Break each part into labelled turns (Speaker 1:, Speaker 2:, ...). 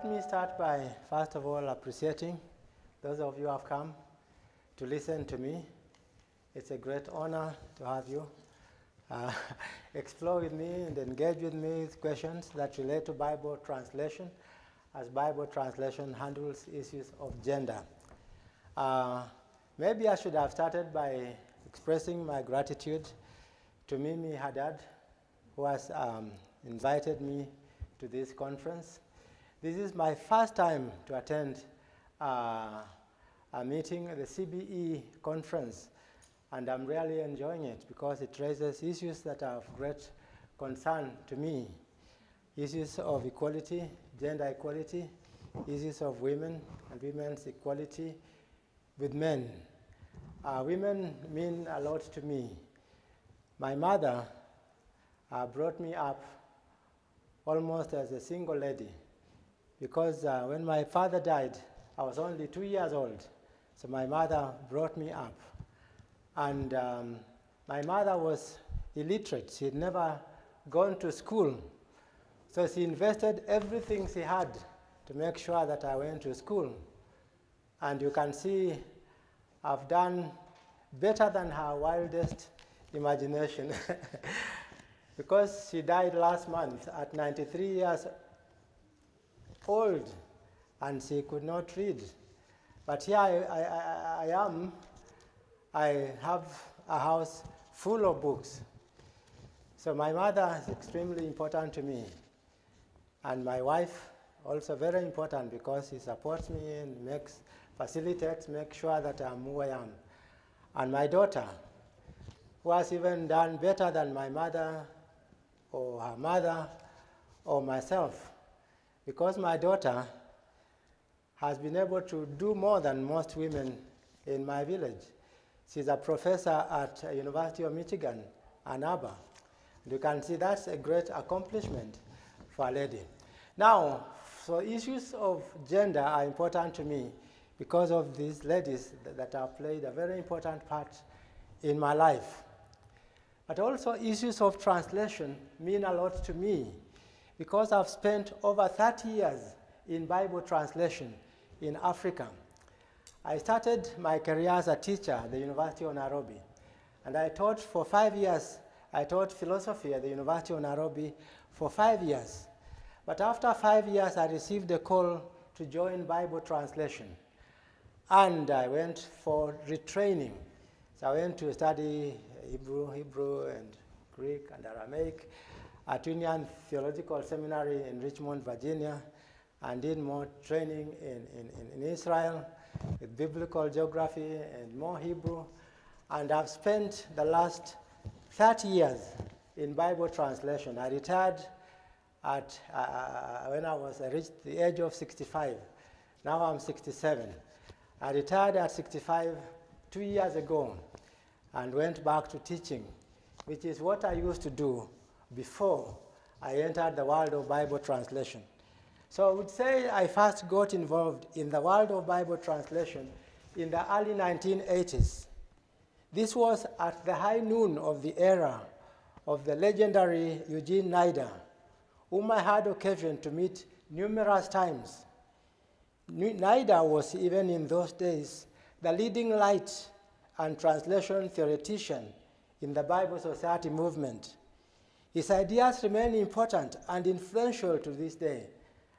Speaker 1: Let me start by, first of all, appreciating those of you who have come to listen to me. It's a great honor to have you explore with me and engage with me with questions that relate to Bible translation, as Bible translation handles issues of gender. Maybe I should have started by expressing my gratitude to Mimi Haddad, who has invited me to this conference. This is my first time to attend a meeting at the CBE conference, and I'm really enjoying it because it raises issues that are of great concern to me. Issues of equality, gender equality, issues of women and women's equality with men. Women mean a lot to me. My mother brought me up almost as a single lady, because when my father died, I was only 2 years old. So my mother brought me up. And my mother was illiterate. She had never gone to school. So she invested everything she had to make sure that I went to school. And you can see I've done better than her wildest imagination. Because she died last month at 93 years old, and she could not read. But here I am. I have a house full of books. So my mother is extremely important to me. And my wife also very important because she supports me and facilitates, makes sure that I'm who I am. And my daughter, who has even done better than my mother or her mother or myself, because my daughter has been able to do more than most women in my village. She's a professor at University of Michigan, Ann Arbor. You can see that's a great accomplishment for a lady. Now, so issues of gender are important to me because of these ladies that have played a very important part in my life. But also issues of translation mean a lot to me because I've spent over 30 years in Bible translation in Africa. I started my career as a teacher at the University of Nairobi, and I taught for 5 years. I taught philosophy at the University of Nairobi for 5 years. But after 5 years, I received a call to join Bible translation, and I went for retraining. So I went to study Hebrew and Greek and Aramaic at Union Theological Seminary in Richmond, Virginia, and did more training in Israel with biblical geography and more Hebrew. And I've spent the last 30 years in Bible translation. I retired at when I reached the age of 65. Now I'm 67. I retired at 65 2 years ago and went back to teaching, which is what I used to do before I entered the world of Bible translation. So I would say I first got involved in the world of Bible translation in the early 1980s. This was at the high noon of the era of the legendary Eugene Nida, whom I had occasion to meet numerous times. Nida was, even in those days, the leading light and translation theoretician in the Bible Society movement. His ideas remain important and influential to this day,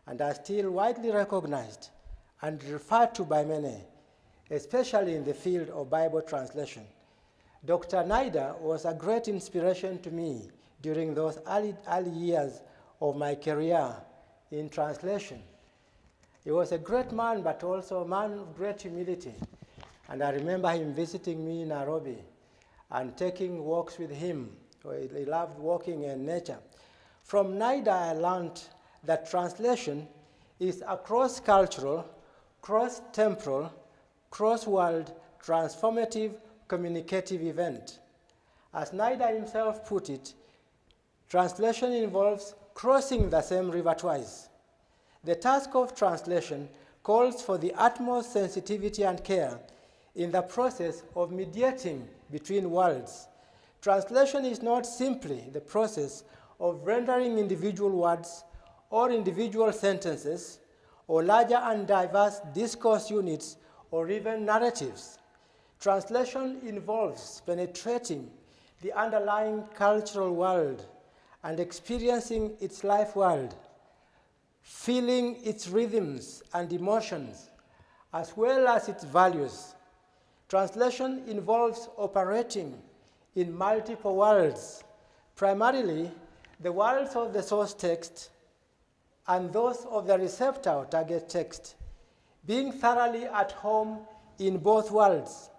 Speaker 1: and are still widely recognized and referred to by many, especially in the field of Bible translation. Dr. Nida was a great inspiration to me during those early years of my career in translation. He was a great man, but also a man of great humility. And I remember him visiting me in Nairobi and taking walks with him. He loved walking in nature. From Nida, I learned that translation is a cross-cultural, cross-temporal, cross-world, transformative, communicative event. As Nida himself put it, translation involves crossing the same river twice. The task of translation calls for the utmost sensitivity and care in the process of mediating between worlds. Translation is not simply the process of rendering individual words or individual sentences or larger and diverse discourse units, or even narratives. Translation involves penetrating the underlying cultural world and experiencing its life world, feeling its rhythms and emotions, as well as its values. Translation involves operating in multiple worlds, primarily the worlds of the source text and those of the receptor or target text, being thoroughly at home in both worlds,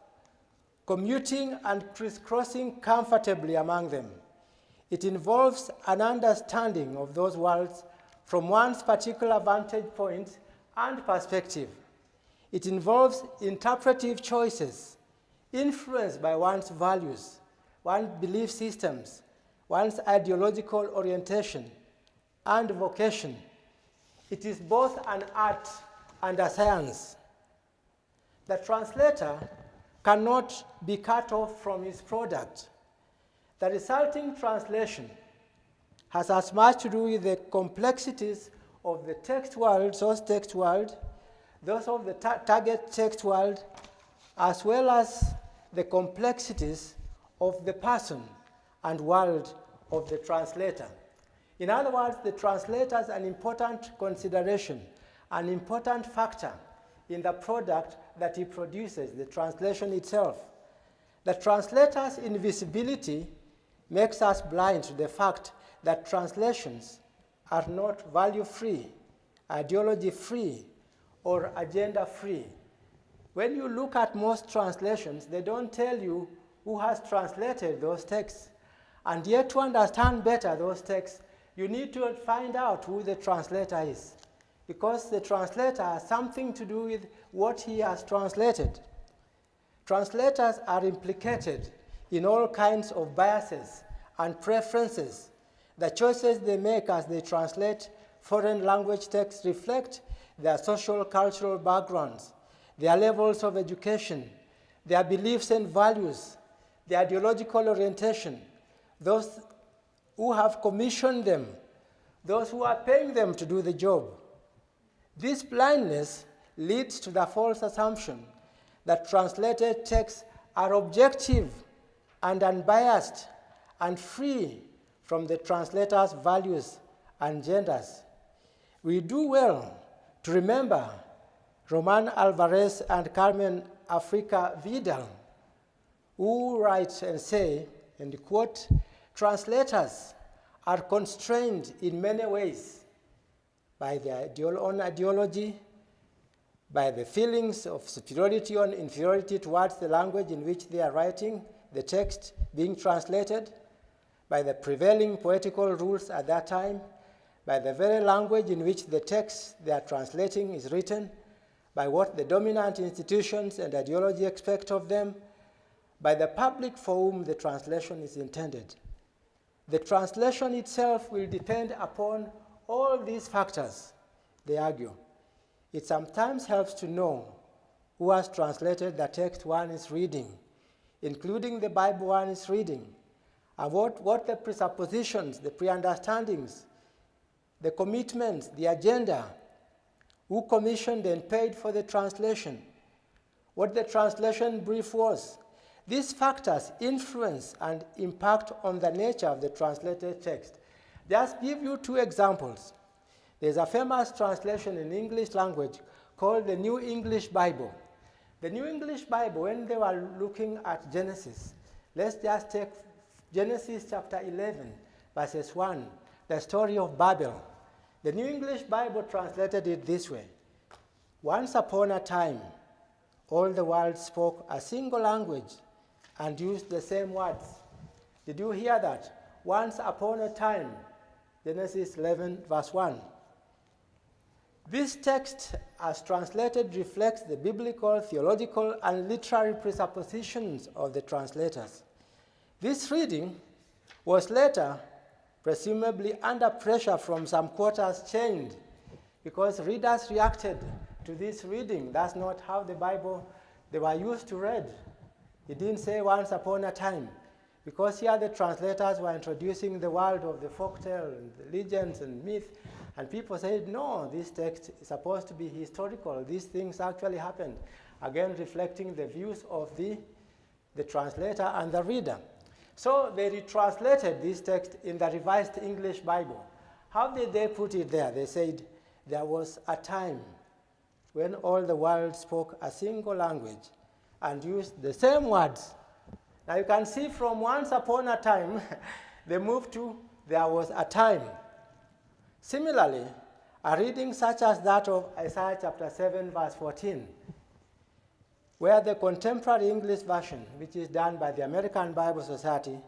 Speaker 1: commuting and crisscrossing comfortably among them. It involves an understanding of those worlds from one's particular vantage point and perspective. It involves interpretive choices influenced by one's values, one's belief systems, one's ideological orientation and vocation. It is both an art and a science. The translator cannot be cut off from his product. The resulting translation has as much to do with the complexities of the text world, source text world, those of the target text world, as well as the complexities of the person and world of the translator. In other words, the translator is an important consideration, an important factor in the product that he produces, the translation itself. The translator's invisibility makes us blind to the fact that translations are not value-free, ideology-free, or agenda-free. When you look at most translations, they don't tell you who has translated those texts. And yet to understand better those texts, you need to find out who the translator is, because the translator has something to do with what he has translated. Translators are implicated in all kinds of biases and preferences. The choices they make as they translate foreign language texts reflect their social, cultural backgrounds, their levels of education, their beliefs and values, their ideological orientation, those who have commissioned them, those who are paying them to do the job. This blindness leads to the false assumption that translated texts are objective and unbiased and free from the translator's values and genders. We do well to remember Roman Alvarez and Carmen Africa Vidal, who write and say, and quote, translators are constrained in many ways by their own ideology, by the feelings of superiority or inferiority towards the language in which they are writing, the text being translated, by the prevailing poetical rules at that time, by the very language in which the text they are translating is written, by what the dominant institutions and ideology expect of them, by the public for whom the translation is intended. The translation itself will depend upon all these factors, they argue. It sometimes helps to know who has translated the text one is reading, including the Bible one is reading, and what the presuppositions, the pre-understandings, the commitments, the agenda, who commissioned and paid for the translation, what the translation brief was. These factors influence and impact on the nature of the translated text. Just give you two examples. There's a famous translation in English language called the New English Bible. The New English Bible, when they were looking at Genesis, let's just take Genesis chapter 11, verses 1, the story of Babel. The New English Bible translated it this way. Once upon a time, all the world spoke a single language and used the same words. Did you hear that? Once upon a time, Genesis 11, verse 1. This text, as translated, reflects the biblical, theological, and literary presuppositions of the translators. This reading was later, presumably under pressure from some quarters, changed because readers reacted to this reading. That's not how the Bible they were used to read. It didn't say once upon a time, because here the translators were introducing the world of the folktale and the legends and myth, And people said, no, this text is supposed to be historical. These things actually happened. Again, reflecting the views of the translator and the reader. So they retranslated this text in the Revised English Bible. How did they put it there? They said, there was a time when all the world spoke a single language and used the same words. Now you can see from once upon a time, they moved to there was a time. Similarly, a reading such as that of Isaiah chapter 7, verse 14, where the contemporary English version, which is done by the American Bible Society,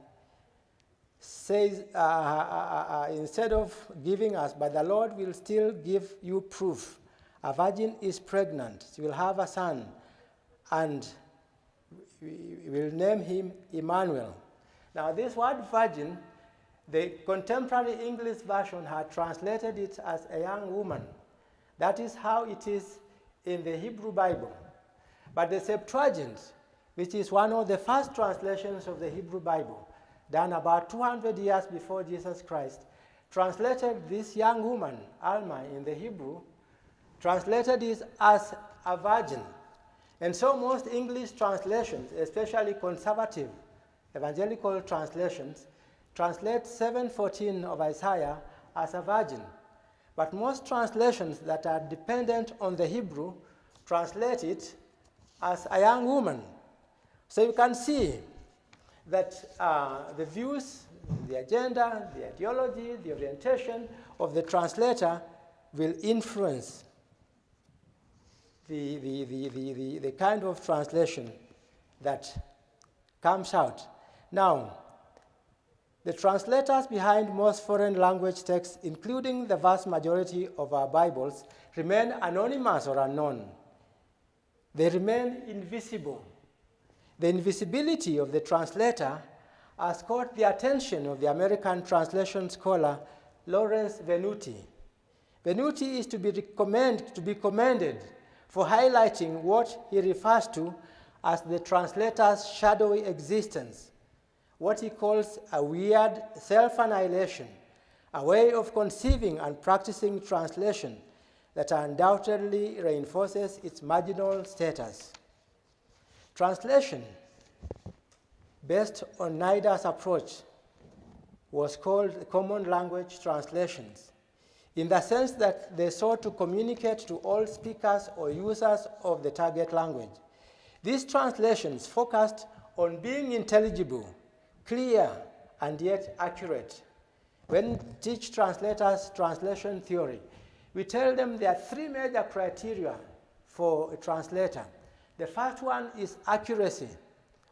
Speaker 1: says, instead of giving us, but the Lord will still give you proof. A virgin is pregnant. She will have a son, and we will name him Emmanuel. Now, this word virgin, the contemporary English version had translated it as a young woman. That is how it is in the Hebrew Bible. But the Septuagint, which is one of the first translations of the Hebrew Bible, done about 200 years before Jesus Christ, translated this young woman, Alma, in the Hebrew, translated it as a virgin. And so most English translations, especially conservative evangelical translations, translate 7:14 of Isaiah as a virgin. But most translations that are dependent on the Hebrew translate it as a young woman. So you can see that the views, the agenda, the ideology, the orientation of the translator will influence the kind of translation that comes out. Now, the translators behind most foreign language texts, including the vast majority of our Bibles, remain anonymous or unknown. They remain invisible. The invisibility of the translator has caught the attention of the American translation scholar Lawrence Venuti. Venuti is to be commended for highlighting what he refers to as the translator's shadowy existence, what he calls a weird self-annihilation, a way of conceiving and practicing translation that undoubtedly reinforces its marginal status. Translation, based on NIDA's approach, was called common language translations, in the sense that they sought to communicate to all speakers or users of the target language. These translations focused on being intelligible, clear, and yet accurate. When we teach translators translation theory, we tell them there are three major criteria for a translator. The first one is accuracy,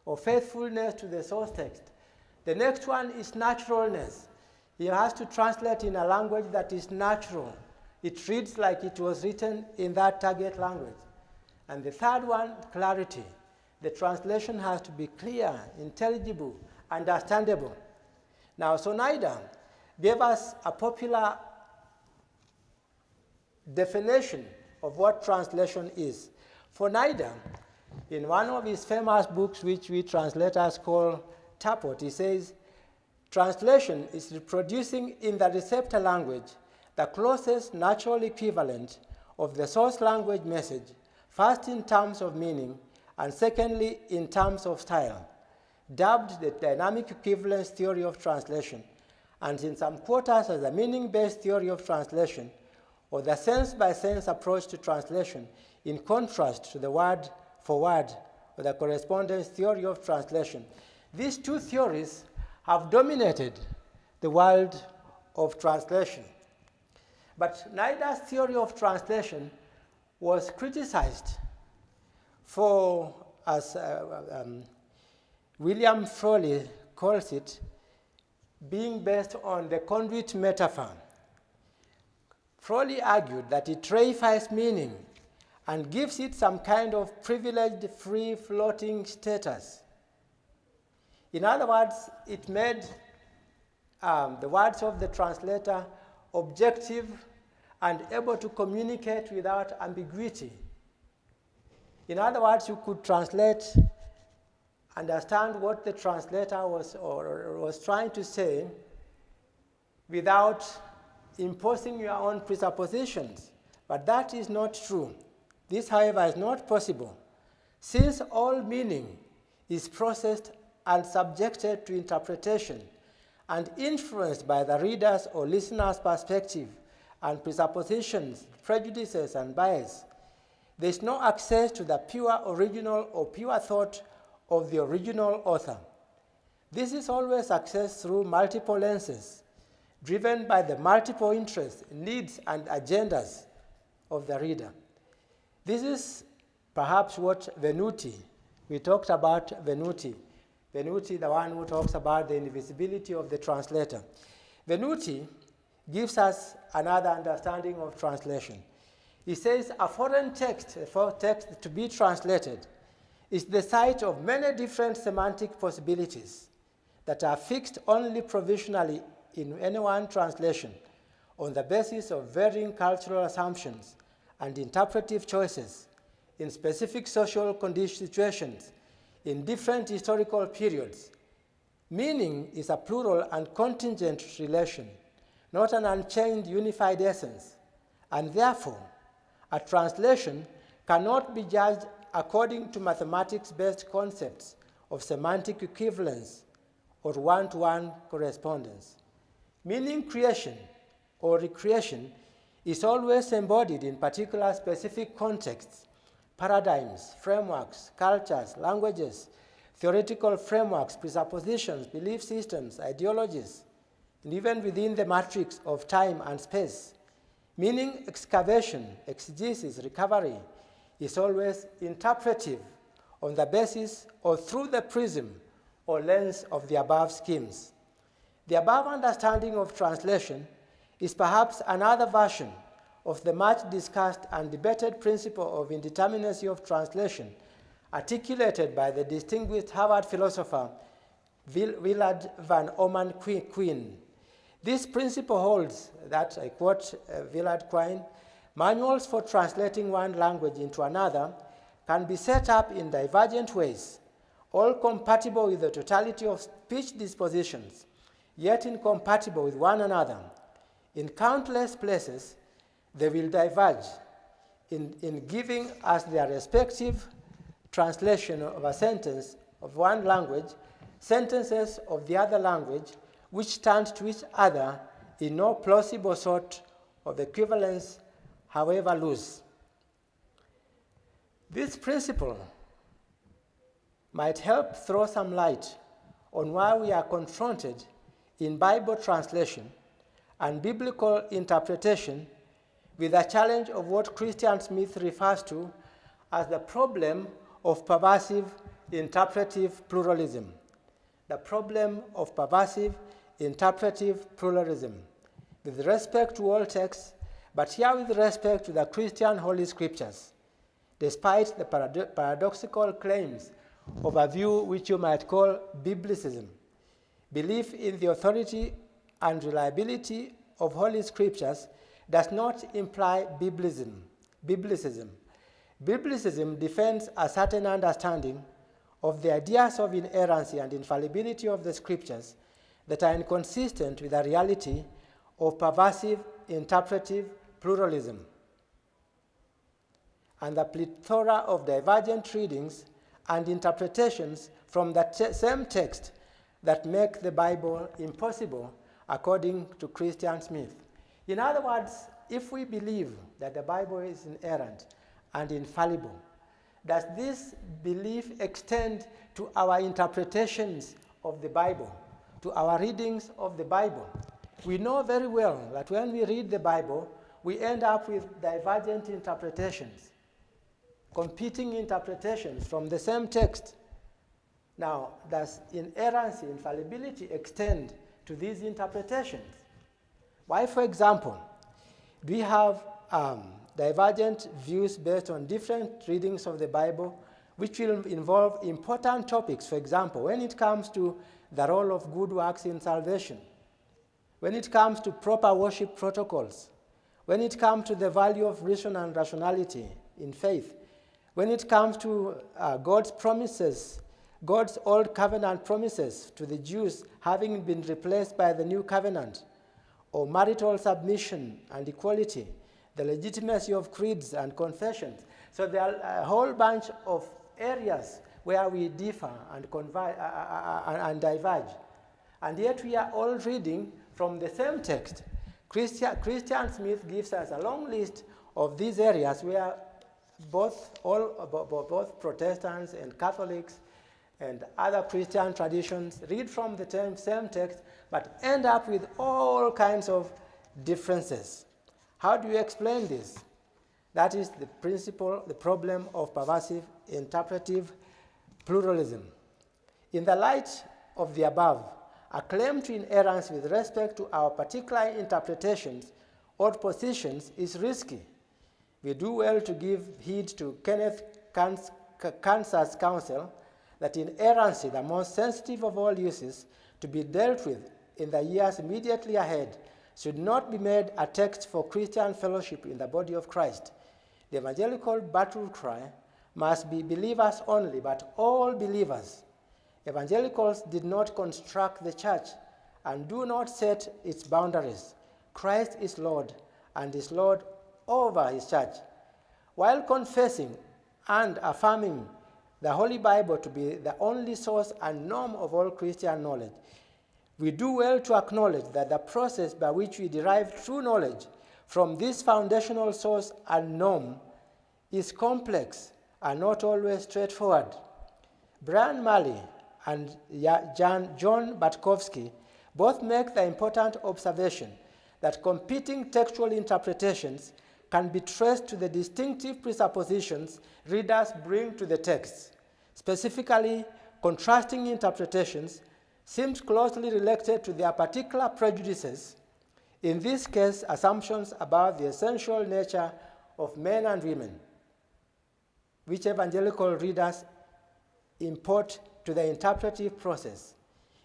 Speaker 1: or faithfulness to the source text. The next one is naturalness. He has to translate in a language that is natural. It reads like it was written in that target language. And the third one, clarity. The translation has to be clear, intelligible, understandable. Now, so NIDA gave us a popular definition of what translation is. For NIDA, in one of his famous books, which we translators call Tapot, he says, translation is reproducing in the receptor language the closest natural equivalent of the source language message, first in terms of meaning, and secondly in terms of style, dubbed the dynamic equivalence theory of translation, and in some quarters as the meaning-based theory of translation, or the sense-by-sense approach to translation, in contrast to the word-for-word or the correspondence theory of translation. These two theories have dominated the world of translation. But NIDA's theory of translation was criticized for, as William Frawley calls it, being based on the conduit metaphor. Frawley argued that it reifies meaning and gives it some kind of privileged, free-floating status. In other words, it made the words of the translator objective and able to communicate without ambiguity. In other words, you could translate, understand what the translator was trying to say without imposing your own presuppositions, but that is not true. This, however, is not possible, since all meaning is processed and subjected to interpretation and influenced by the reader's or listener's perspective and presuppositions, prejudices, and bias. There is no access to the pure original or pure thought of the original author. This is always accessed through multiple lenses, driven by the multiple interests, needs, and agendas of the reader. This is perhaps what Venuti, we talked about Venuti, the one who talks about the invisibility of the translator. Venuti gives us another understanding of translation. He says a foreign text, to be translated, is the site of many different semantic possibilities that are fixed only provisionally in any one translation on the basis of varying cultural assumptions and interpretive choices in specific social situations in different historical periods. Meaning is a plural and contingent relation, not an unchained unified essence, and therefore a translation cannot be judged according to mathematics-based concepts of semantic equivalence or one-to-one correspondence. Meaning creation or recreation is always embodied in particular specific contexts, paradigms, frameworks, cultures, languages, theoretical frameworks, presuppositions, belief systems, ideologies, and even within the matrix of time and space. Meaning excavation, exegesis, recovery is always interpretive on the basis or through the prism or lens of the above schemes. The above understanding of translation is perhaps another version of the much discussed and debated principle of indeterminacy of translation articulated by the distinguished Harvard philosopher Willard Van Orman Quine. This principle holds that, I quote Willard Quine, manuals for translating one language into another can be set up in divergent ways, all compatible with the totality of speech dispositions, yet incompatible with one another. In countless places, they will diverge in giving us their respective translation of a sentence of one language, sentences of the other language, which stand to each other in no plausible sort of equivalence, however loose. This principle might help throw some light on why we are confronted in Bible translation and biblical interpretation with the challenge of what Christian Smith refers to as the problem of pervasive interpretive pluralism. The problem of pervasive interpretive pluralism with respect to all texts, but here with respect to the Christian Holy Scriptures, despite the paradoxical claims of a view which you might call biblicism. Belief in the authority and reliability of Holy Scriptures does not imply biblicism. Biblicism defends a certain understanding of the ideas of inerrancy and infallibility of the Scriptures that are inconsistent with the reality of pervasive interpretive pluralism and the plethora of divergent readings and interpretations from the same text that make the Bible impossible, according to Christian Smith. In other words, if we believe that the Bible is inerrant and infallible, does this belief extend to our interpretations of the Bible, to our readings of the Bible? We know very well that when we read the Bible, we end up with divergent interpretations, competing interpretations from the same text. Now, does inerrancy, infallibility extend to these interpretations? Why, for example, do we have divergent views based on different readings of the Bible, which will involve important topics? For example, when it comes to the role of good works in salvation, when it comes to proper worship protocols, when it comes to the value of reason and rationality in faith, when it comes to God's promises, God's old covenant promises to the Jews having been replaced by the new covenant, or marital submission and equality, the legitimacy of creeds and confessions. So there are a whole bunch of areas where we differ and diverge. And yet we are all reading from the same text. Christian Smith gives us a long list of these areas where both Protestants and Catholics and other Christian traditions read from the same text, but end up with all kinds of differences. How do you explain this? That is the problem of pervasive interpretive pluralism. In the light of the above, a claim to inerrance with respect to our particular interpretations or positions is risky. We do well to give heed to Kenneth Kansas' counsel that inerrancy, the most sensitive of all uses to be dealt with in the years immediately ahead, should not be made a text for Christian fellowship in the body of Christ. The evangelical battle cry must be believers only, but all believers. Evangelicals did not construct the church and do not set its boundaries. Christ is Lord and is Lord over his church. While confessing and affirming the Holy Bible to be the only source and norm of all Christian knowledge, we do well to acknowledge that the process by which we derive true knowledge from this foundational source and norm is complex and not always straightforward. Brian Malley and John Bartkowski both make the important observation that competing textual interpretations can be traced to the distinctive presuppositions readers bring to the text. Specifically, contrasting interpretations seems closely related to their particular prejudices, in this case, assumptions about the essential nature of men and women, which evangelical readers import to the interpretive process.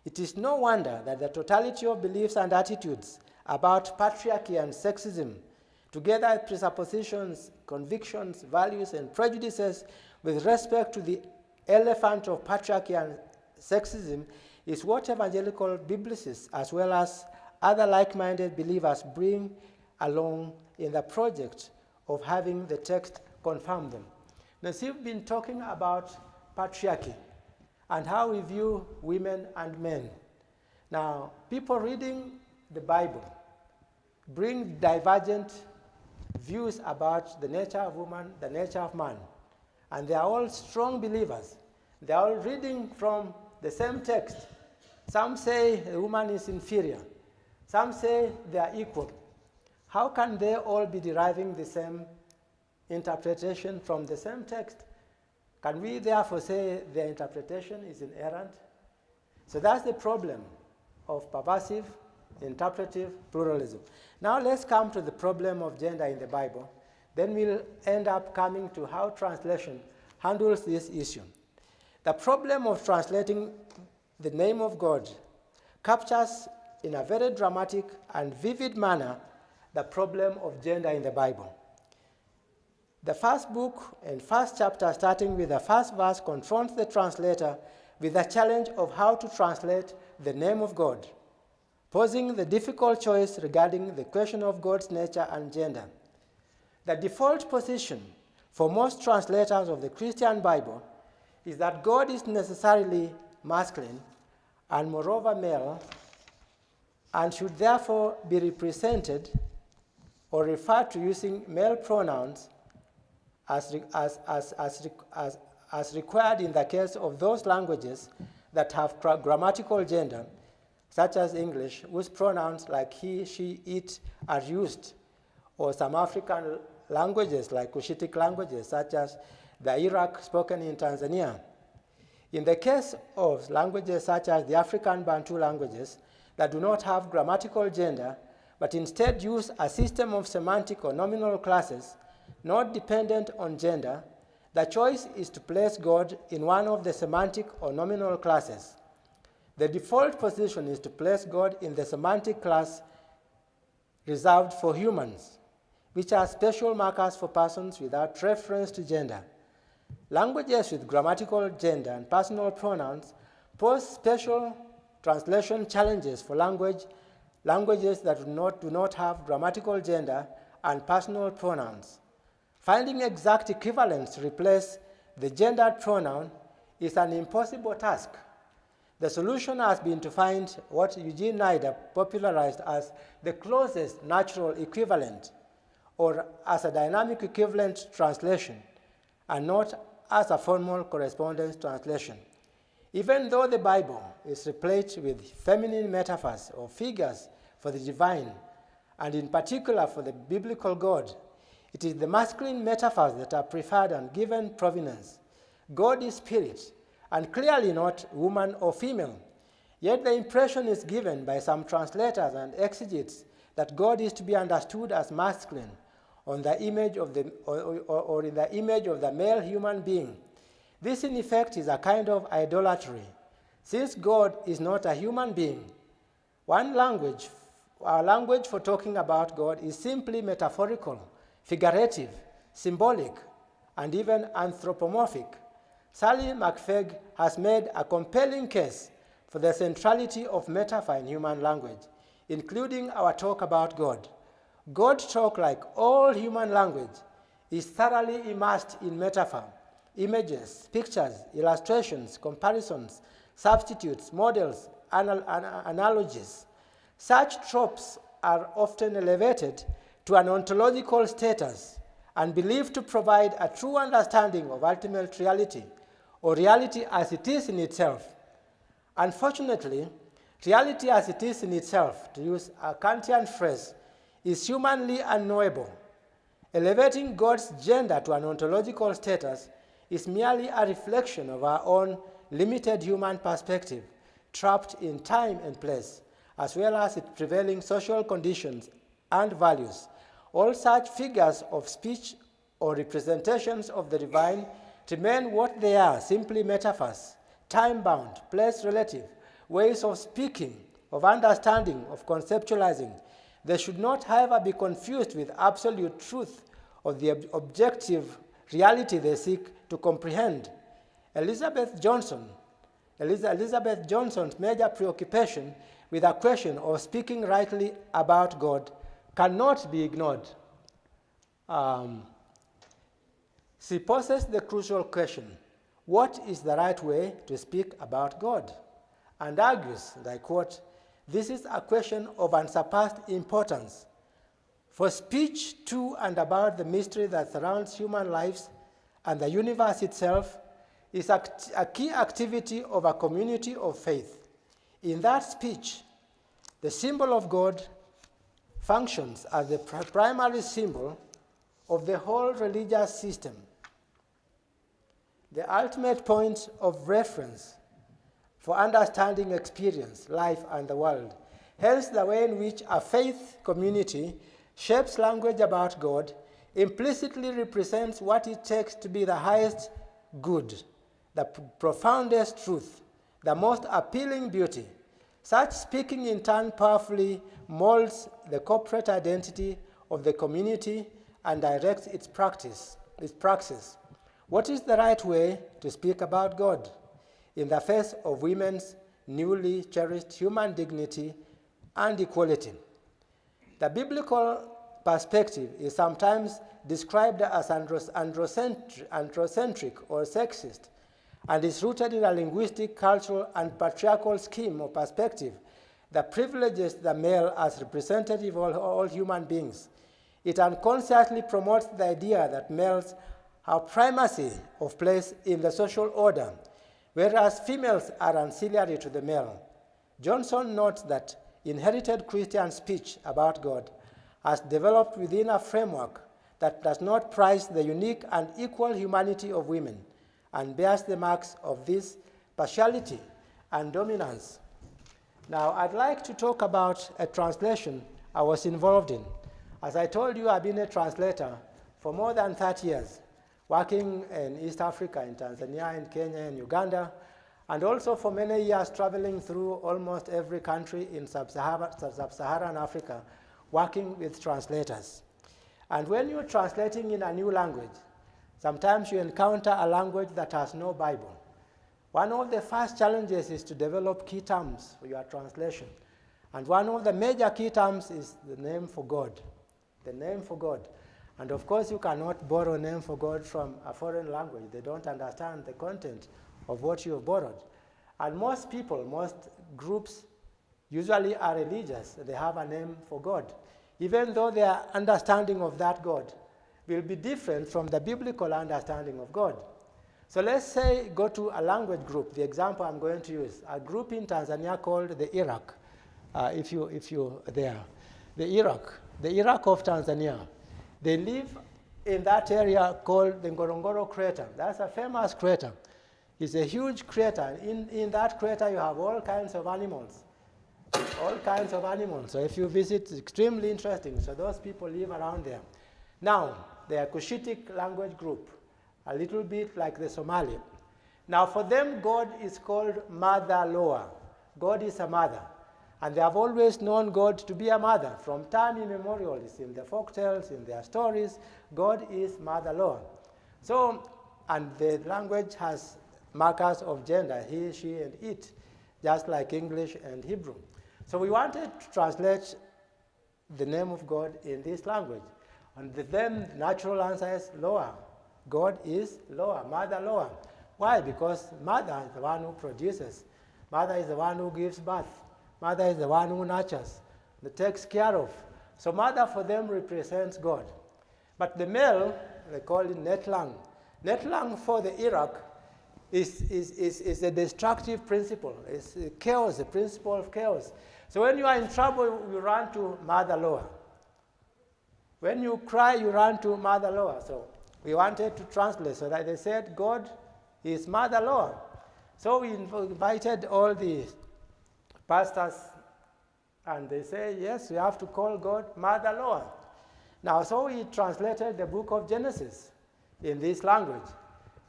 Speaker 1: It is no wonder that the totality of beliefs and attitudes about patriarchy and sexism, together with presuppositions, convictions, values, and prejudices with respect to the elephant of patriarchy and sexism, is what evangelical biblicists as well as other like-minded believers bring along in the project of having the text confirm them. Now, so we've been talking about patriarchy and how we view women and men. Now, people reading the Bible bring divergent views about the nature of woman, the nature of man. And they are all strong believers. They are all reading from the same text. Some say the woman is inferior. Some say they are equal. How can they all be deriving the same interpretation from the same text? Can we therefore say their interpretation is inerrant? So that's the problem of pervasive interpretive pluralism. Now let's come to the problem of gender in the Bible. Then we'll end up coming to how translation handles this issue. The problem of translating the name of God captures in a very dramatic and vivid manner the problem of gender in the Bible. The first book and first chapter, starting with the first verse, confronts the translator with the challenge of how to translate the name of God, posing the difficult choice regarding the question of God's nature and gender. The default position for most translators of the Christian Bible is that God is necessarily masculine and moreover male, and should therefore be represented or referred to using male pronouns as required in the case of those languages that have grammatical gender, such as English, whose pronouns like he, she, it are used, or some African languages like Cushitic languages, such as the Iraq spoken in Tanzania. In the case of languages such as the African Bantu languages that do not have grammatical gender, but instead use a system of semantic or nominal classes not dependent on gender, the choice is to place God in one of the semantic or nominal classes. The default position is to place God in the semantic class reserved for humans, which are special markers for persons without reference to gender. Languages with grammatical gender and personal pronouns pose special translation challenges for language languages that do not have grammatical gender and personal pronouns. Finding exact equivalents to replace the gendered pronoun is an impossible task. The solution has been to find what Eugene Nida popularized as the closest natural equivalent, or as a dynamic equivalent translation, and not as a formal correspondence translation. Even though the Bible is replete with feminine metaphors or figures for the divine, and in particular for the biblical God, it is the masculine metaphors that are preferred and given provenance. God is spirit, and clearly not woman or female. Yet the impression is given by some translators and exegetes that God is to be understood as masculine on the image of the, or in the image of the male human being. This in effect is a kind of idolatry. Since God is not a human being, our language for talking about God is simply metaphorical, figurative, symbolic, and even anthropomorphic. Sally McFaig has made a compelling case for the centrality of metaphor in human language, including our talk about God. God talk, like all human language, is thoroughly immersed in metaphor, images, pictures, illustrations, comparisons, substitutes, models, analogies. Such tropes are often elevated to an ontological status and believed to provide a true understanding of ultimate reality, or reality as it is in itself. Unfortunately, reality as it is in itself, to use a Kantian phrase, is humanly unknowable. Elevating God's gender to an ontological status is merely a reflection of our own limited human perspective, trapped in time and place, as well as its prevailing social conditions and values. All such figures of speech or representations of the divine remain what they are, simply metaphors, time-bound, place-relative, ways of speaking, of understanding, of conceptualizing. They should not, however, be confused with absolute truth of the objective reality they seek to comprehend. Elizabeth Johnson's major preoccupation with the question of speaking rightly about God cannot be ignored. She poses the crucial question, what is the right way to speak about God? And argues, and I quote, this is a question of unsurpassed importance. For speech to and about the mystery that surrounds human lives and the universe itself is a key activity of a community of faith. In that speech, the symbol of God functions as the primary symbol of the whole religious system, the ultimate point of reference for understanding experience, life, and the world. Hence, the way in which a faith community shapes language about God implicitly represents what it takes to be the highest good, the profoundest truth, the most appealing beauty. Such speaking in turn powerfully molds the corporate identity of the community and directs its praxis. What is the right way to speak about God in the face of women's newly cherished human dignity and equality? The biblical perspective is sometimes described as androcentric or sexist, and is rooted in a linguistic, cultural, and patriarchal scheme or perspective that privileges the male as representative of all human beings. It unconsciously promotes the idea that males have primacy of place in the social order, whereas females are ancillary to the male. Johnson notes that inherited Christian speech about God has developed within a framework that does not prize the unique and equal humanity of women and bears the marks of this partiality and dominance. Now, I'd like to talk about a translation I was involved in. As I told you, I've been a translator for more than 30 years, working in East Africa, in Tanzania, in Kenya, in Uganda, and also for many years traveling through almost every country in sub-Saharan Africa, working with translators. And when you're translating in a new language, sometimes you encounter a language that has no Bible. One of the first challenges is to develop key terms for your translation. And one of the major key terms is the name for God. The name for God. And of course, you cannot borrow a name for God from a foreign language. They don't understand the content of what you have borrowed. And most people, most groups, usually are religious. They have a name for God, even though their understanding of that God will be different from the biblical understanding of God. So let's say go to a language group, the example I'm going to use, a group in Tanzania called the Iraq, if you're there. The Iraq of Tanzania. They live in that area called the Ngorongoro crater. That's a famous crater. It's a huge crater. In that crater, you have all kinds of animals. All kinds of animals. So if you visit, it's extremely interesting. So those people live around there. Now, they are Cushitic language group, a little bit like the Somali. Now, for them, God is called Mother Loa. God is a mother. And they have always known God to be a mother. From time immemorial, it's in the folktales, in their stories, God is Mother Loa. So, and the language has markers of gender, he, she, and it, just like English and Hebrew. So we wanted to translate the name of God in this language. And then the natural answer is Loa. God is Loa, Mother Loa. Why? Because mother is the one who produces. Mother is the one who gives birth. Mother is the one who nurtures, that takes care of. So mother for them represents God. But the male, they call it Netlang. Netlang for the Iraq is a destructive principle. It's chaos, the principle of chaos. So when you are in trouble, you run to Mother Loa. When you cry, you run to Mother Loa. So we wanted to translate so that they said God is Mother Loa. So we invited all the pastors, and they say, yes, we have to call God Mother Loa. Now, so we translated the book of Genesis in this language.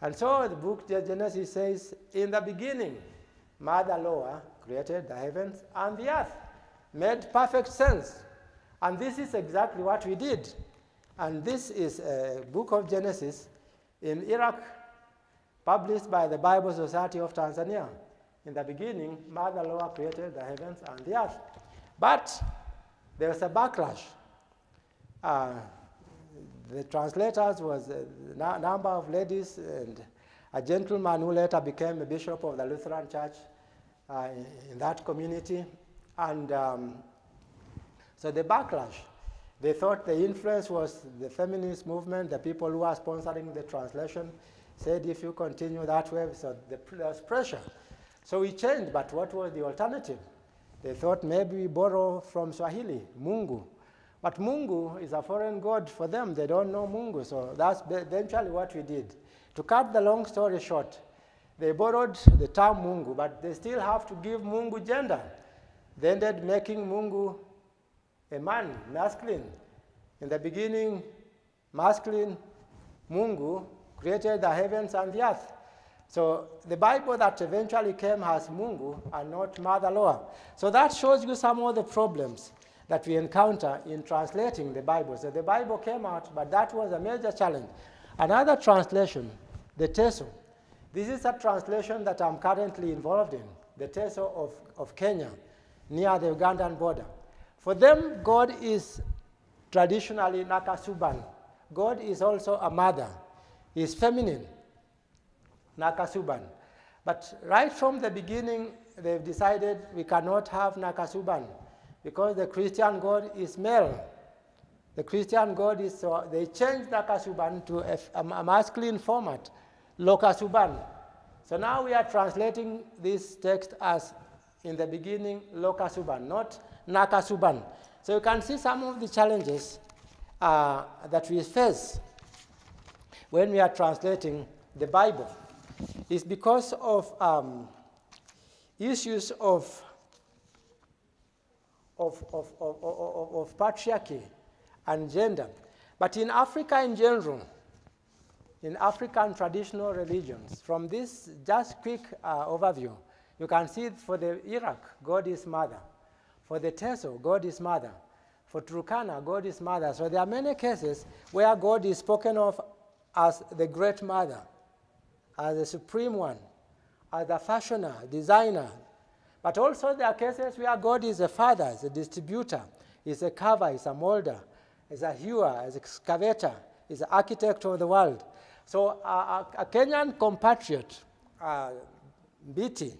Speaker 1: And so the book of Genesis says, in the beginning, Mother Loa created the heavens and the earth. Made perfect sense. And this is exactly what we did. And this is a book of Genesis in Iraq, published by the Bible Society of Tanzania. In the beginning, Mother Loa created the heavens and the earth. But there was a backlash. The translators was a number of ladies and a gentleman who later became a bishop of the Lutheran Church in that community. And so the backlash, they thought the influence was the feminist movement, the people who are sponsoring the translation said if you continue that way, so there was pressure. So we changed, but what was the alternative? They thought maybe we borrow from Swahili, Mungu. But Mungu is a foreign god for them. They don't know Mungu, so that's eventually what we did. To cut the long story short, they borrowed the term Mungu, but they still have to give Mungu gender. They ended making Mungu a man, masculine. In the beginning, masculine Mungu created the heavens and the earth. So the Bible that eventually came has Mungu and not Mother Loa. So that shows you some of the problems that we encounter in translating the Bible. So the Bible came out, but that was a major challenge. Another translation, the Teso. This is a translation that I'm currently involved in, the Teso of Kenya, near the Ugandan border. For them, God is traditionally Nakasuban. God is also a mother. He is feminine. Nakasuban. But right from the beginning, they've decided we cannot have Nakasuban because the Christian God is male. The Christian God is, so they changed Nakasuban to a masculine format, Lokasuban. So now we are translating this text as, in the beginning, Lokasuban, not Nakasuban. So you can see some of the challenges that we face when we are translating the Bible. Is because of issues of patriarchy and gender. But in Africa in general, in African traditional religions, from this just quick overview, you can see for the Iraq, God is mother. For the Teso, God is mother. For Turkana, God is mother. So there are many cases where God is spoken of as the great mother, as the supreme one, as the fashioner, designer. But also there are cases where God is a father, is a distributor, is a carver, is a molder, is a hewer, is an excavator, is an architect of the world. So a Kenyan compatriot, Beatty,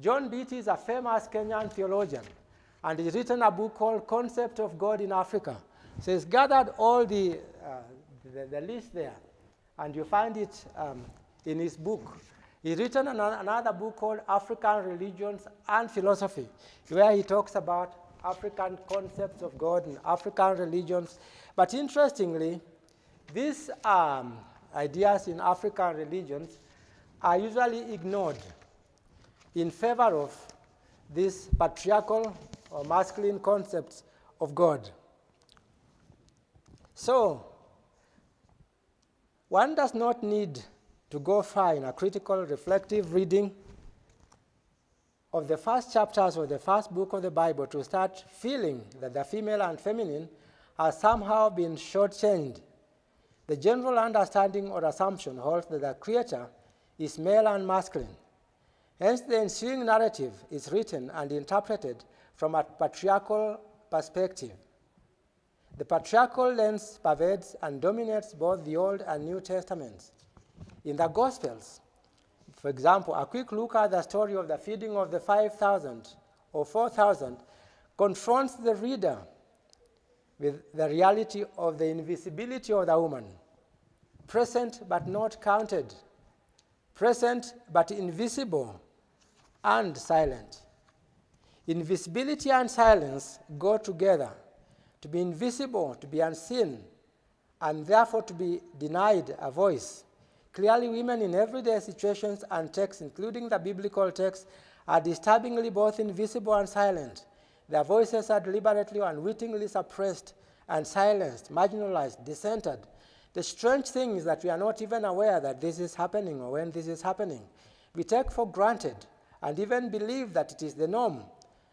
Speaker 1: John Beatty is a famous Kenyan theologian, and he's written a book called Concept of God in Africa. So he's gathered all the list there, and you find it in his book. He's written another book called African Religions and Philosophy, where he talks about African concepts of God and African religions. But interestingly, these ideas in African religions are usually ignored in favor of these patriarchal or masculine concepts of God. So, one does not need to go far in a critical, reflective reading of the first chapters of the first book of the Bible to start feeling that the female and feminine has somehow been shortchanged. The general understanding or assumption holds that the Creator is male and masculine. Hence, the ensuing narrative is written and interpreted from a patriarchal perspective. The patriarchal lens pervades and dominates both the Old and New Testaments. In the Gospels, for example, a quick look at the story of the feeding of the 5,000 or 4,000 confronts the reader with the reality of the invisibility of the woman, present but not counted, present but invisible and silent. Invisibility and silence go together. To be invisible, to be unseen, and therefore to be denied a voice. Clearly, women in everyday situations and texts, including the biblical text, are disturbingly both invisible and silent. Their voices are deliberately or unwittingly suppressed and silenced, marginalized, dissented. The strange thing is that we are not even aware that this is happening or when this is happening. We take for granted and even believe that it is the norm.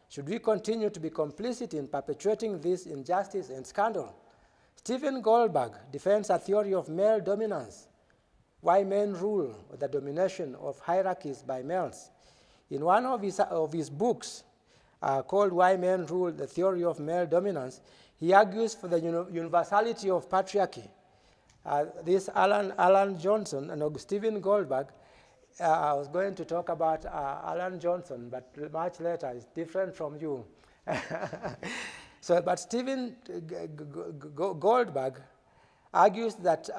Speaker 1: Should we continue to be complicit in perpetuating this injustice and scandal? Stephen Goldberg defends a theory of male dominance, why men rule, or the domination of hierarchies by males. In one of his books called Why Men Rule, the Theory of Male Dominance, he argues for the universality of patriarchy. This Alan Johnson and Stephen Goldberg, I was going to talk about Alan Johnson, but much later. It's different from you. But Stephen Goldberg argues that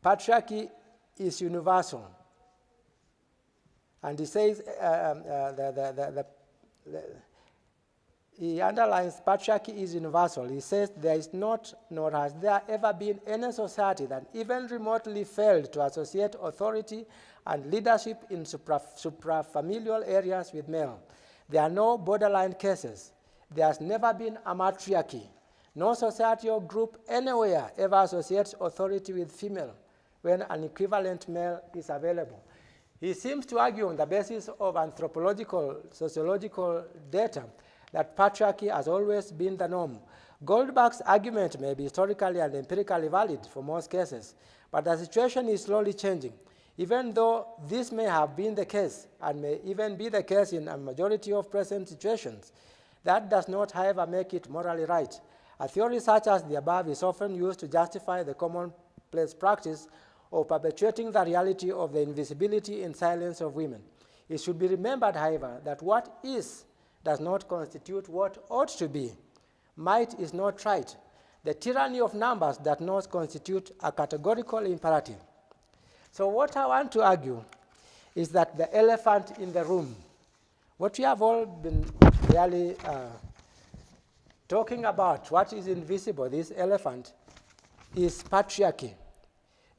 Speaker 1: patriarchy is universal. And he says, he underlines patriarchy is universal. He says there is not, nor has there ever been any society that even remotely failed to associate authority and leadership in suprafamilial areas with male. There are no borderline cases. There has never been a matriarchy. No society or group anywhere ever associates authority with female when an equivalent male is available. He seems to argue on the basis of anthropological, sociological data that patriarchy has always been the norm. Goldberg's argument may be historically and empirically valid for most cases, but the situation is slowly changing. Even though this may have been the case, and may even be the case in a majority of present situations, that does not, however, make it morally right. A theory such as the above is often used to justify the commonplace practice of perpetuating the reality of the invisibility and silence of women. It should be remembered, however, that what is does not constitute what ought to be. Might is not right. The tyranny of numbers does not constitute a categorical imperative. So what I want to argue is that the elephant in the room, what we have all been really talking about, what is invisible, this elephant, is patriarchy.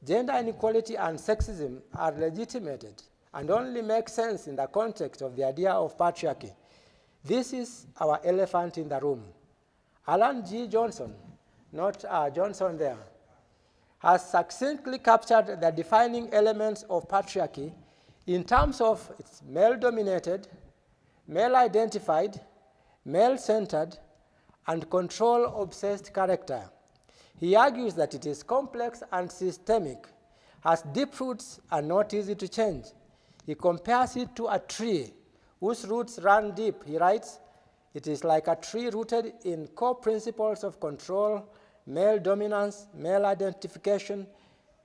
Speaker 1: Gender inequality and sexism are legitimated and only make sense in the context of the idea of patriarchy. This is our elephant in the room. Alan G. Johnson, not Johnson there, has succinctly captured the defining elements of patriarchy in terms of its male-dominated, male-identified, male-centered, and control-obsessed character. He argues that it is complex and systemic, has deep roots and not easy to change. He compares it to a tree whose roots run deep. He writes, "It is like a tree rooted in core principles of control, male dominance, male identification,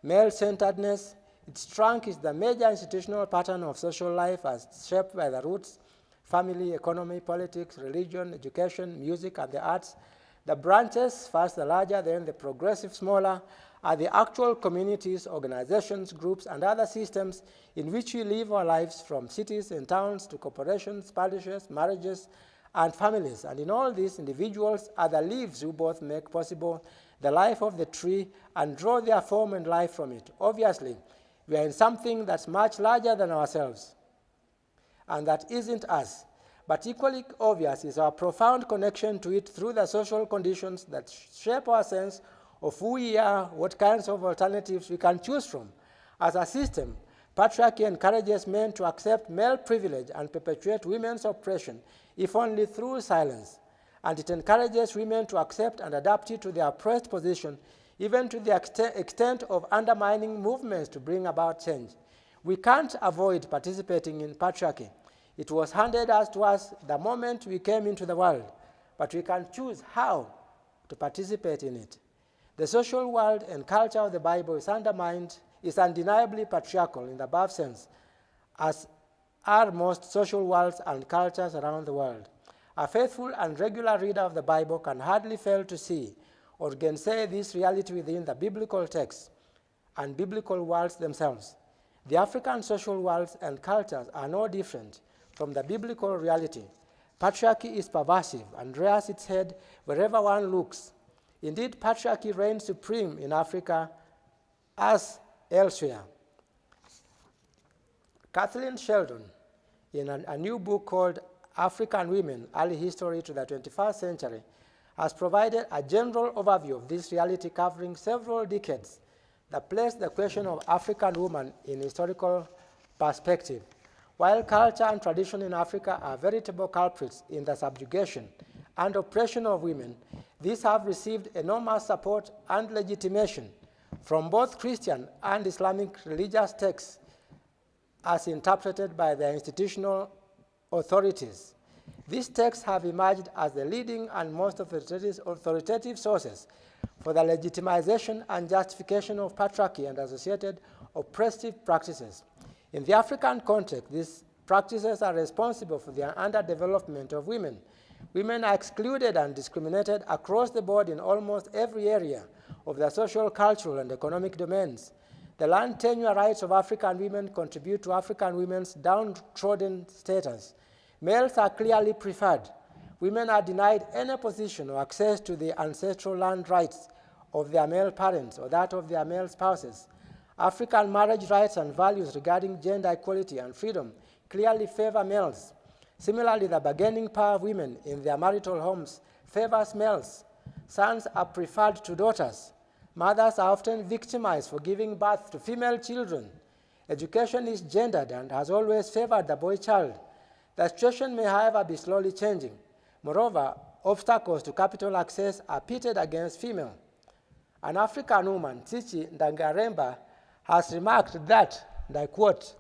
Speaker 1: male-centeredness. Its trunk is the major institutional pattern of social life as shaped by the roots, family, economy, politics, religion, education, music, and the arts. The branches, first the larger, then the progressive smaller, are the actual communities, organizations, groups, and other systems in which we live our lives, from cities and towns to corporations, parishes, marriages, and families. And in all these, individuals are the leaves who both make possible the life of the tree and draw their form and life from it. Obviously, we are in something that's much larger than ourselves, and that isn't us. But equally obvious is our profound connection to it through the social conditions that shape our sense of who we are, what kinds of alternatives we can choose from. As a system, patriarchy encourages men to accept male privilege and perpetuate women's oppression, if only through silence. And it encourages women to accept and adapt it to their oppressed position, even to the extent of undermining movements to bring about change. We can't avoid participating in patriarchy. It was handed to us the moment we came into the world, but we can choose how to participate in it. The social world and culture of the Bible is undeniably patriarchal in the above sense, as are most social worlds and cultures around the world. A faithful and regular reader of the Bible can hardly fail to see or gainsay this reality within the biblical texts and biblical worlds themselves. The African social worlds and cultures are no different from the biblical reality. Patriarchy is pervasive and rears its head wherever one looks. Indeed, patriarchy reigns supreme in Africa as elsewhere. Kathleen Sheldon, in a new book called African Women, Early History to the 21st Century, has provided a general overview of this reality covering several decades that place the question of African woman in historical perspective. While culture and tradition in Africa are veritable culprits in the subjugation and oppression of women, these have received enormous support and legitimation from both Christian and Islamic religious texts as interpreted by their institutional authorities. These texts have emerged as the leading and most authoritative sources for the legitimization and justification of patriarchy and associated oppressive practices. In the African context, these practices are responsible for the underdevelopment of women. Women are excluded and discriminated across the board in almost every area of the social, cultural, and economic domains. The land tenure rights of African women contribute to African women's downtrodden status. Males are clearly preferred. Women are denied any position or access to the ancestral land rights of their male parents or that of their male spouses. African marriage rights and values regarding gender equality and freedom clearly favor males. Similarly, the bargaining power of women in their marital homes favors males. Sons are preferred to daughters. Mothers are often victimized for giving birth to female children. Education is gendered and has always favored the boy child. The situation may, however, be slowly changing. Moreover, obstacles to capital access are pitted against female. An African woman, Tsitsi Ndangaremba, has remarked that, and I quote,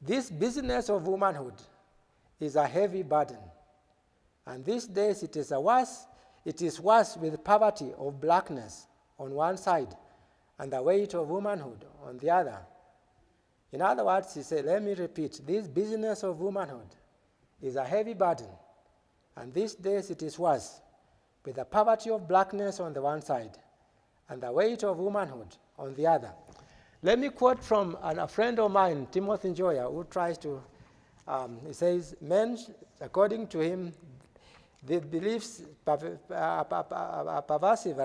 Speaker 1: "This business of womanhood is a heavy burden, and these days it is worse with poverty of blackness on one side and the weight of womanhood on the other." In other words, he said, let me repeat, this business of womanhood is a heavy burden, and these days it is worse with the poverty of blackness on the one side and the weight of womanhood on the other. Let me quote from a friend of mine, Timothy Njoya, who tries to, he says, men, according to him, the beliefs are pervasive,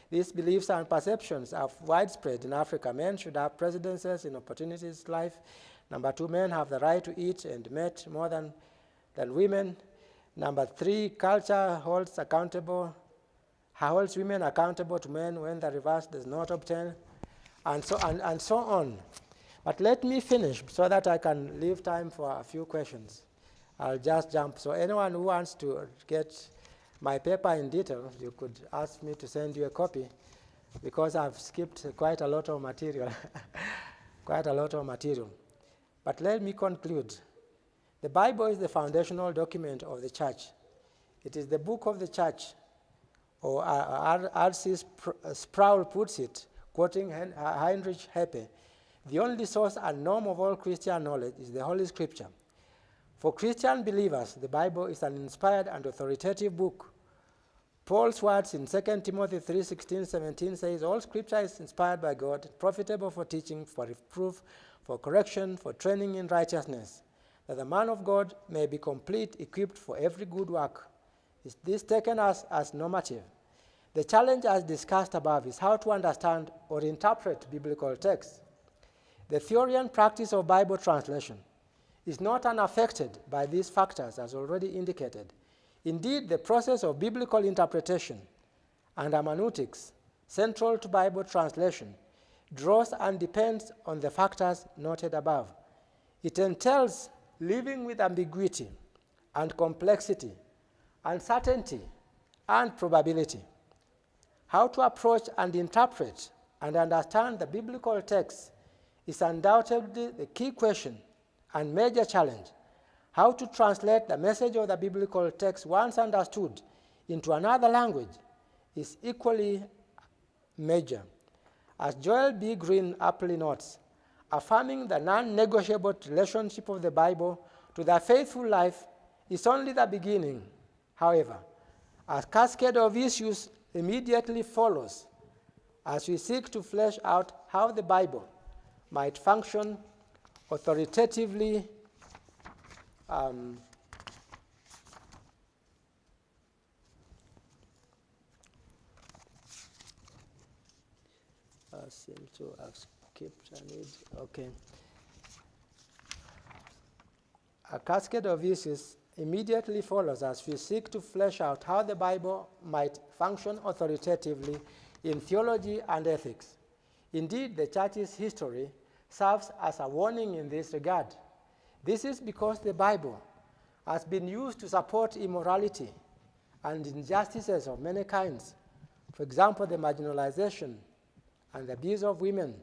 Speaker 1: these beliefs and perceptions are widespread in Africa. Men should have precedences in opportunities life. Number 2, men have the right to eat and mate more than women. Number 3, culture holds women accountable to men when the reverse does not obtain, and so on. But let me finish so that I can leave time for a few questions. I'll just jump. So anyone who wants to get my paper in detail, you could ask me to send you a copy because I've skipped quite a lot of material. quite a lot of material. But let me conclude. The Bible is the foundational document of the church. It is the book of the church, or R.C. Sproul puts it, quoting Heinrich Heppe, the only source and norm of all Christian knowledge is the Holy Scripture. For Christian believers, the Bible is an inspired and authoritative book. Paul's words in 2 Timothy 3:16-17 says, all Scripture is inspired by God, profitable for teaching, for reproof, for correction, for training in righteousness, that the man of God may be complete, equipped for every good work. Is this taken as normative? The challenge as discussed above is how to understand or interpret biblical texts. The theory and practice of Bible translation is not unaffected by these factors as already indicated. Indeed, the process of biblical interpretation and hermeneutics, central to Bible translation, draws and depends on the factors noted above. It entails living with ambiguity and complexity, uncertainty and probability. How to approach and interpret and understand the biblical text is undoubtedly the key question and major challenge. How to translate the message of the biblical text once understood into another language is equally major. As Joel B. Green aptly notes, affirming the non-negotiable relationship of the Bible to the faithful life is only the beginning. However, a cascade of issues immediately follows as we seek to flesh out how the Bible might function authoritatively I seem to have skipped a need. Okay. A cascade of issues immediately follows as we seek to flesh out how the Bible might function authoritatively in theology and ethics. Indeed, the church's history serves as a warning in this regard. This is because the Bible has been used to support immorality and injustices of many kinds. For example, the marginalization and the abuse of women,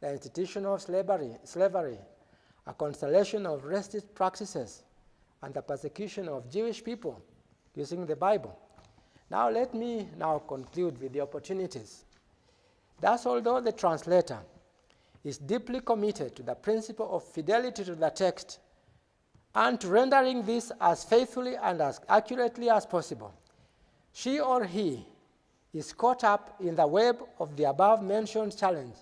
Speaker 1: the institution of slavery, a constellation of racist practices, and the persecution of Jewish people using the Bible. Now let me now conclude with the opportunities. Thus, although the translator is deeply committed to the principle of fidelity to the text and to rendering this as faithfully and as accurately as possible, she or he is caught up in the web of the above-mentioned challenge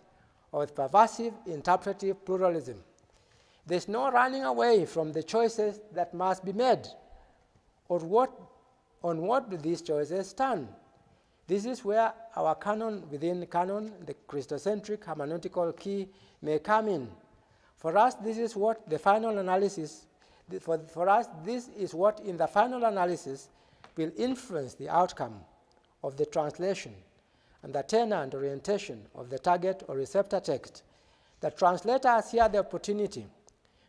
Speaker 1: of pervasive interpretive pluralism. There's no running away from the choices that must be made, or on what do these choices stand. This is where our canon within canon, the Christocentric hermeneutical key, may come in. For us, this is what the final analysis, for us, this is what in the final analysis will influence the outcome of the translation and the tenor and orientation of the target or receptor text. The translator has here the opportunity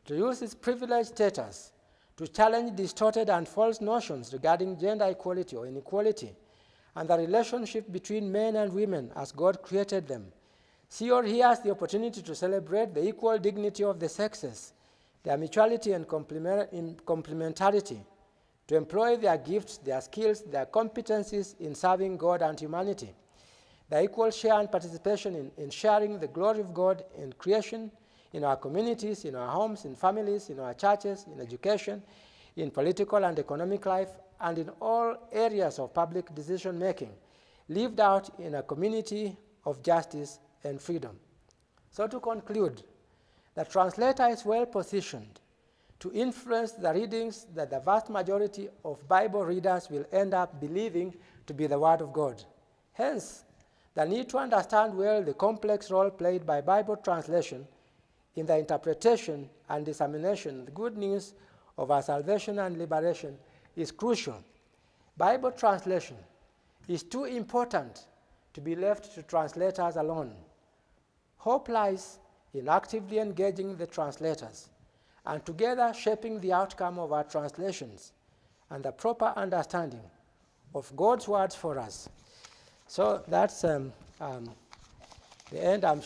Speaker 1: to use his privileged status to challenge distorted and false notions regarding gender equality or inequality and the relationship between men and women as God created them. She or he has the opportunity to celebrate the equal dignity of the sexes, their mutuality and complementarity, to employ their gifts, their skills, their competencies in serving God and humanity, the equal share and participation in sharing the glory of God in creation, in our communities, in our homes, in families, in our churches, in education, in political and economic life, and in all areas of public decision-making, lived out in a community of justice and freedom. So to conclude, the translator is well positioned to influence the readings that the vast majority of Bible readers will end up believing to be the Word of God. Hence, the need to understand well the complex role played by Bible translation in the interpretation and dissemination of the good news of our salvation and liberation is crucial. Bible translation is too important to be left to translators alone. Hope lies in actively engaging the translators and together shaping the outcome of our translations and the proper understanding of God's words for us. So that's The end, I'm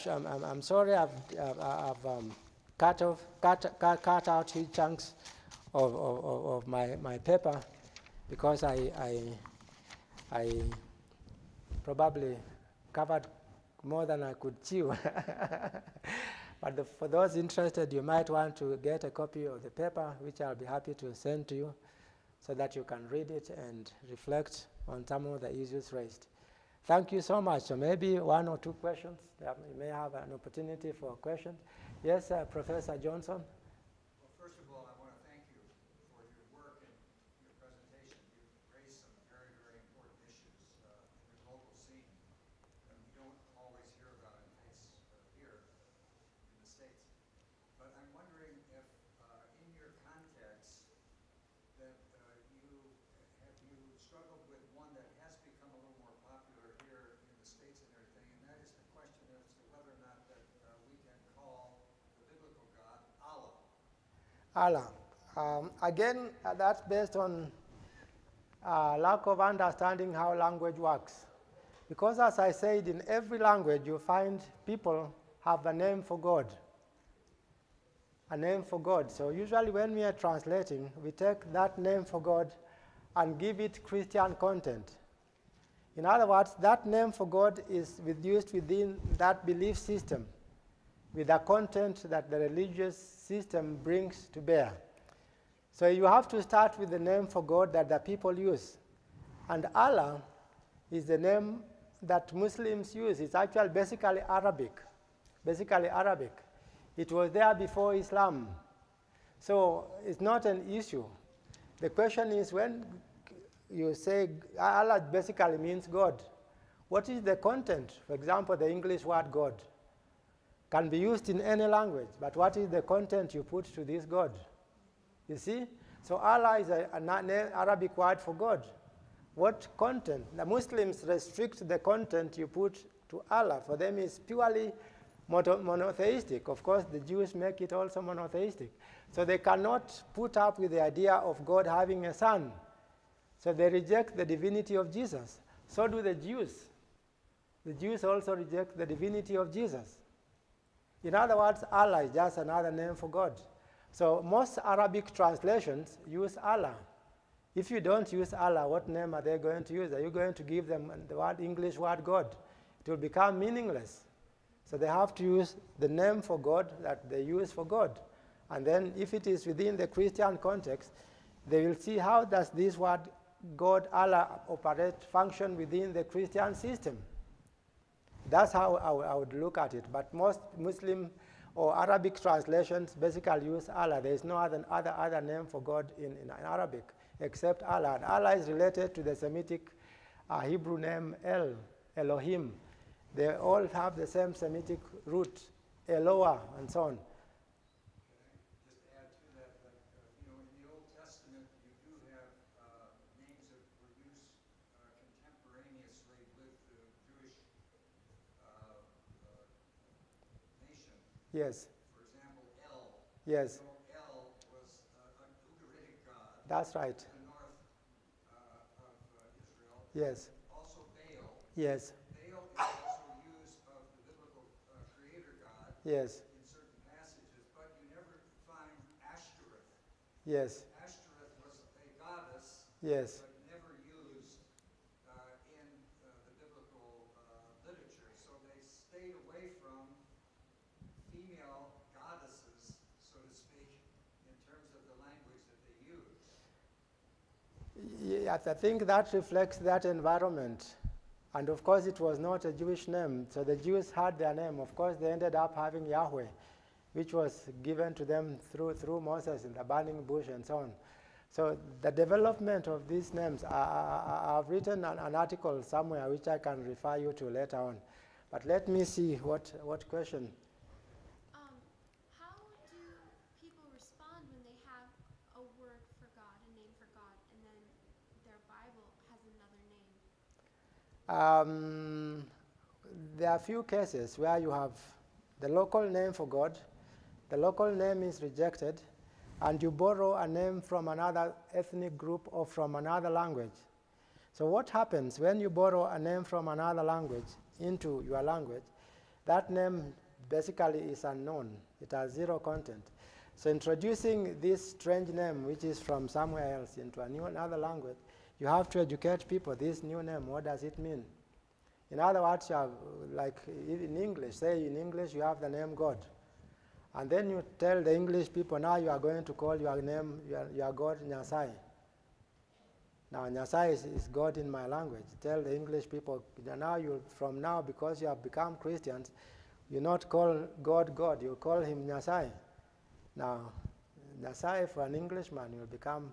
Speaker 1: sorry, I've cut out huge chunks of my paper because I probably covered more than I could chew. But for those interested, you might want to get a copy of the paper, which I'll be happy to send to you, so that you can read it and reflect on some of the issues raised. Thank you so much. So maybe one or two questions. We may have an opportunity for a question. Yes, Professor Johnson.
Speaker 2: Well, first of all, I want to thank you for your work and your presentation. You've raised some very, very important issues in the global scene that we don't always hear about in here in the States. But I'm wondering if in your context that you struggled with one that has become a little more popular here in the States and everything, and that is the question as to whether or not that we can call the biblical God Allah.
Speaker 1: Allah. Again, that's based on lack of understanding how language works. Because as I said, in every language you find people have a name for God. A name for God. So usually when we are translating, we take that name for God and give it Christian content. In other words, that name for God is used within that belief system with the content that the religious system brings to bear. So you have to start with the name for God that the people use. And Allah is the name that Muslims use. It's actually basically Arabic. It was there before Islam. So it's not an issue. The question is when you say Allah basically means God, what is the content? For example, the English word God can be used in any language, but what is the content you put to this God? You see? So Allah is an Arabic word for God. What content? The Muslims restrict the content you put to Allah. For them it's purely monotheistic. Of course, the Jews make it also monotheistic. So they cannot put up with the idea of God having a son. So they reject the divinity of Jesus. So do the Jews. The Jews also reject the divinity of Jesus. In other words, Allah is just another name for God. So most Arabic translations use Allah. If you don't use Allah, what name are they going to use? Are you going to give them the English word God? It will become meaningless. So they have to use the name for God that they use for God. And then if it is within the Christian context, they will see how does this word God, Allah, function within the Christian system. That's how I would look at it. But most Muslim or Arabic translations basically use Allah. There is no other name for God in Arabic except Allah. And Allah is related to the Semitic Hebrew name Elohim. They all have the same Semitic root, Eloah, and so on.
Speaker 2: Can I just add to that, in the Old Testament, you do have names that were used contemporaneously with the Jewish nation.
Speaker 1: Yes.
Speaker 2: For example, El.
Speaker 1: Yes.
Speaker 2: So El was an Ugaritic god.
Speaker 1: That's right.
Speaker 2: In the north of Israel.
Speaker 1: Yes.
Speaker 2: Also Baal.
Speaker 1: Yes.
Speaker 2: Baal is also used of the biblical creator God.
Speaker 1: Yes.
Speaker 2: In certain passages, but you never find Ashtoreth.
Speaker 1: Yes.
Speaker 2: Ashtoreth was a goddess,
Speaker 1: Yes.
Speaker 2: but never used in the biblical literature. So they stayed away from female goddesses, so to speak, in terms of the language that they use.
Speaker 1: Yes, I think that reflects that environment. And of course, it was not a Jewish name. So the Jews had their name. Of course, they ended up having Yahweh, which was given to them through Moses in the burning bush and so on. So the development of these names, I've written an article somewhere which I can refer you to later on. But let me see what question.
Speaker 3: How do people respond when they have a word for God, a name for God, and then their Bible has another name?
Speaker 1: There are a few cases where you have the local name for God, the local name is rejected, and you borrow a name from another ethnic group or from another language. So what happens when you borrow a name from another language into your language? that name basically is unknown. It has zero content. So introducing this strange name, which is from somewhere else, into another language, you have to educate people. This new name, what does it mean? In other words, you have, like in English, say in English you have the name God. And then you tell the English people, now you are going to call your name, your God, Nyasai. Now, Nyasai is God in my language. Tell the English people, now from now, because you have become Christians, you not call God God, you call him Nyasai. Now, Nyasai for an Englishman will become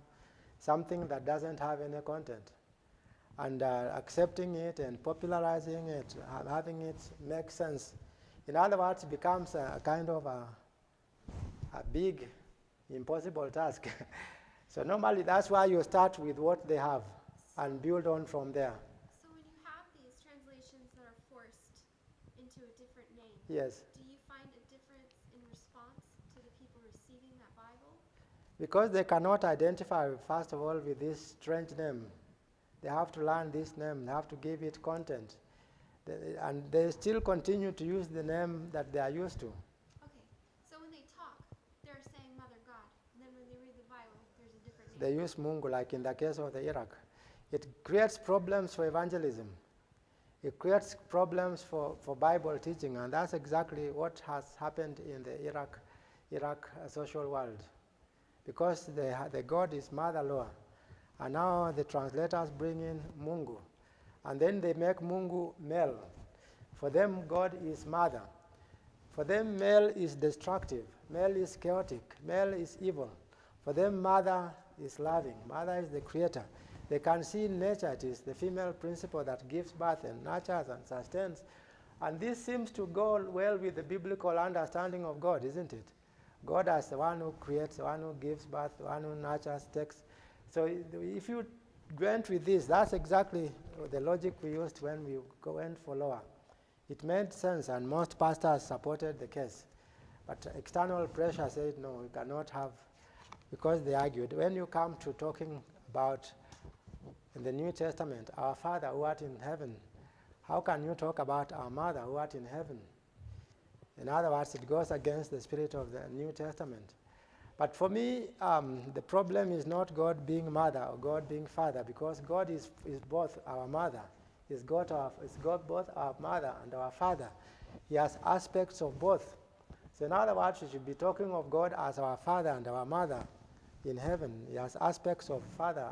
Speaker 1: something that doesn't have any content. And accepting it and popularizing it, having it make sense. In other words, it becomes a kind of a big, impossible task. So normally that's why you start with what they have and build on from there.
Speaker 3: So when you have these translations that are forced into a different name,
Speaker 1: yes,
Speaker 3: do you find a difference in response to the people receiving that Bible?
Speaker 1: Because they cannot identify, first of all, with this strange name. They have to learn this name, they have to give it content. And they still continue to use the name that they are used to.
Speaker 3: Okay, so when they talk, they're saying Mother God, and then when they read the Bible, there's a different name.
Speaker 1: They use Mungu, like in the case of the Iraq. It creates problems for evangelism. It creates problems for Bible teaching, and that's exactly what has happened in the Iraq social world. Because the God is Mother Loa, and now the translators bring in Mungu, and then they make Mungu male. For them, God is Mother. For them, male is destructive, male is chaotic, male is evil. For them, Mother is loving, Mother is the creator. They can see in nature it is the female principle that gives birth and nurtures and sustains. And this seems to go well with the biblical understanding of God, isn't it? God as the one who creates, the one who gives birth, the one who nurtures, takes. So if you went with this, that's exactly the logic we used when we went for Loa. It made sense, and most pastors supported the case. But external pressure said, no, we cannot have, because they argued. When you come to talking about, in the New Testament, our Father who art in heaven, how can you talk about our Mother who art in heaven? In other words, it goes against the spirit of the New Testament. But for me, the problem is not God being Mother or God being Father, because God is both our Mother. He's got both our Mother and our Father. He has aspects of both. So in other words, we should be talking of God as our Father and our Mother in heaven. He has aspects of Father.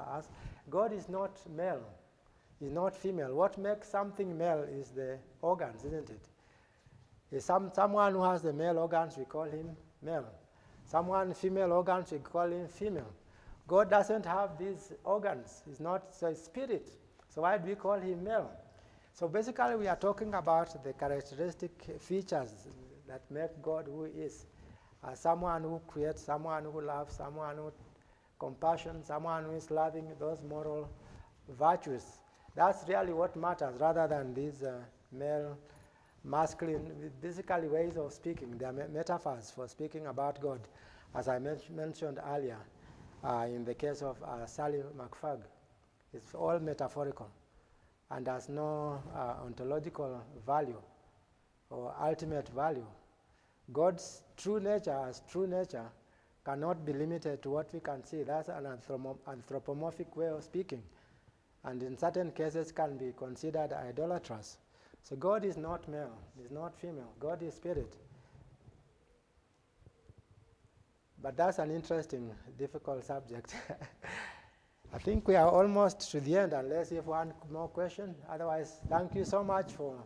Speaker 1: God is not male. He's not female. What makes something male is the organs, isn't it? Someone who has the male organs, we call him male. Someone female organs, we call him female. God doesn't have these organs. He's not, so it's spirit. So why do we call him male? So basically we are talking about the characteristic features that make God who he is. Someone who creates, someone who loves, someone who compassion, someone who is loving, those moral virtues. That's really what matters, rather than these male, masculine, basically ways of speaking. They are metaphors for speaking about God, as I mentioned earlier in the case of Sally McFarg. It's all metaphorical and has no ontological value or ultimate value. God's true nature, as true nature, cannot be limited to what we can see. That's an anthropomorphic way of speaking, and in certain cases can be considered idolatrous. So God is not male, he's not female. God is spirit. But that's an interesting, difficult subject. I think we are almost to the end, unless you have one more question. Otherwise, thank you so much for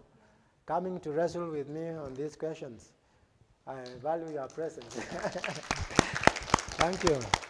Speaker 1: coming to wrestle with me on these questions. I value your presence. Thank you.